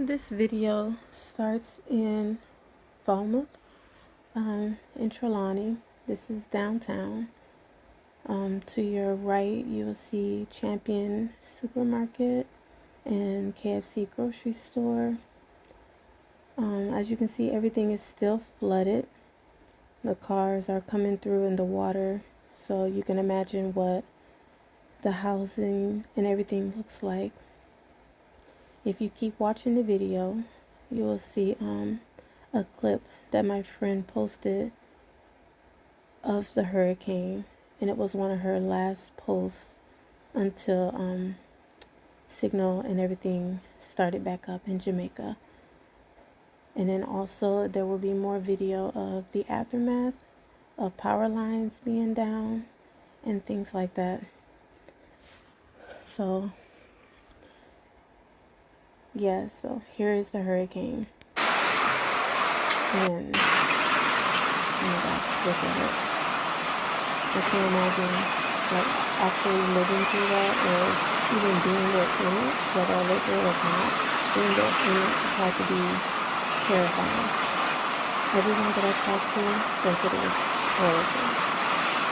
This video starts in Falmouth, in Trelawney. This is downtown. To your right, you will see Champion Supermarket and KFC grocery store. As you can see, everything is still flooded. The cars are coming through in the water, so you can imagine what the housing and everything looks like. If you keep watching the video, you will see a clip that my friend posted of the hurricane, and it was one of her last posts until signal and everything started back up in Jamaica. And then also there will be more video of the aftermath of power lines being down and things like that. So yeah, so here is the hurricane. And oh my gosh, look at it. I can't imagine like actually living through that, or even being there in it, whether I live there or not. Being there in it had to be terrifying. Everyone that I talked to said that it was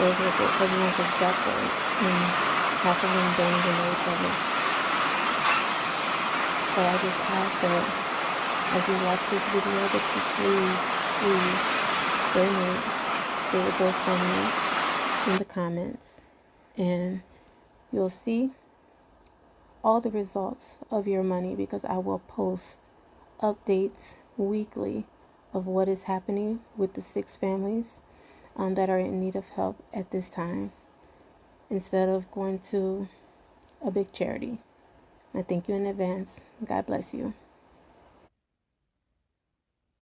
horrible. Everyone was desperate, and half of them don't even know each other. So I just ask that as you watch this video that you please donate to the GoFundMe in the comments, and you'll see all the results of your money, because I will post updates weekly of what is happening with the 6 families that are in need of help at this time, instead of going to a big charity. I thank you in advance. God bless you.